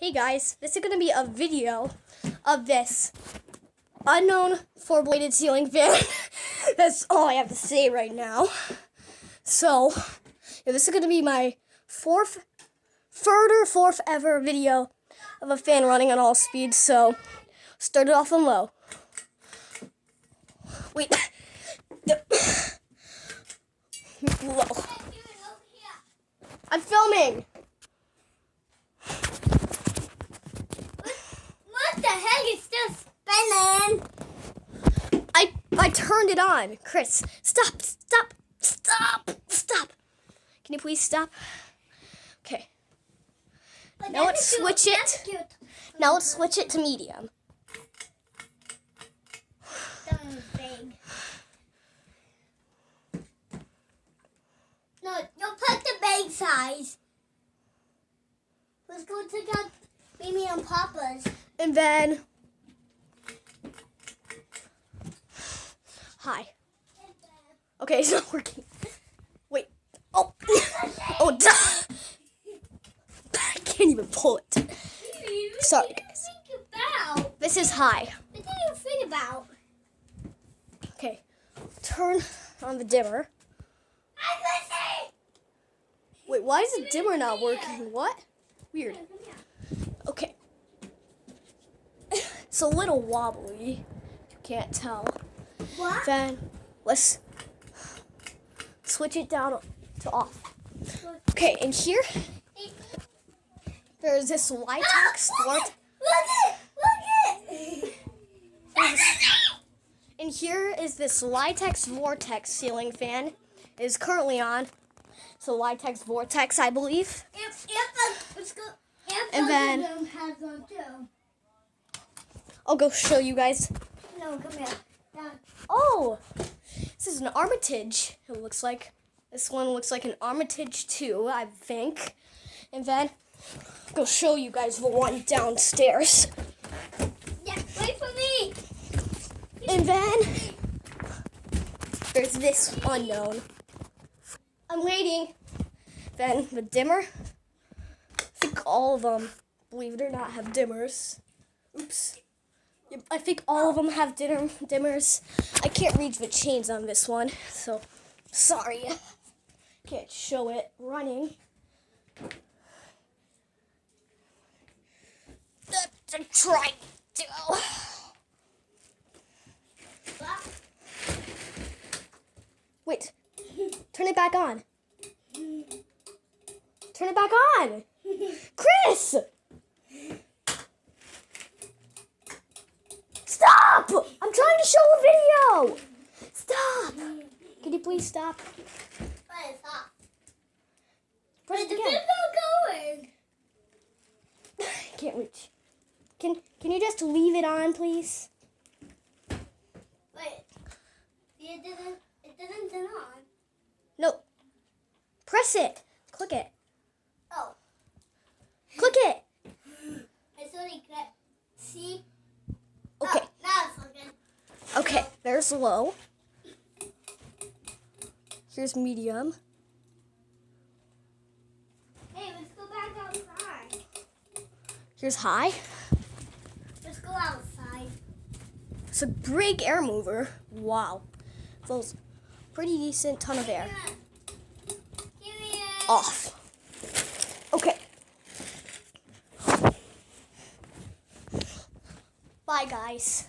Hey guys, this is going to be a video of this unknown four-bladed ceiling fan. That's all I have to say right now. So, this is going to be my fourth ever video of a fan running on all speed. So, start it off on low. Wait. Low. I'm filming. What the heck is still spinning? I turned it on. Chris, stop. Can you please stop? Okay. Now let's switch it. Now let's switch it to medium. That one's big. No, you'll put the big size. Let's go check out Mimi and Papa's. And then, hi. Okay, it's not working. Wait. Oh. Oh, duh. I can't even pull it. Sorry, guys. This is high. What do you think about? Okay. Turn on the dimmer. I'm listening. Wait, why is the dimmer not working? What? Weird. Okay. It's a little wobbly. You can't tell. What? Then let's switch it down to off. Okay, and here there's this Litex Vortex. Look it! And here is this Litex Vortex ceiling fan. It is currently on. It's a Litex Vortex, I believe. And then has one too. I'll go show you guys. No, come here. Oh, this is an Armitage. It looks like this one looks like an Armitage 2, I think. And then I'll go show you guys the one downstairs. Yeah, wait for me. And then there's this unknown. I'm waiting. Then the dimmer. I think all of them, believe it or not, have dimmers. Oops. Yep, I think all of them have dimmers. I can't reach the chains on this one, so sorry. Can't show it running. I'm trying to. Wait. Turn it back on. Turn it back on. Chris! Stop! I'm trying to show a video. Stop. Can you please stop? What is that? Press it The again. video going. I can't reach. Can you just leave it on, please? Wait. It didn't turn on. No. Press it. Click it. Oh. Click it. It's only good. See? Okay. Oh, now it's looking. Okay. There's low. Here's medium. Hey, let's go back outside. Here's high. Let's go outside. It's a big air mover. Wow. Feels pretty decent ton of air. Give me it. Off. Okay. Bye, guys.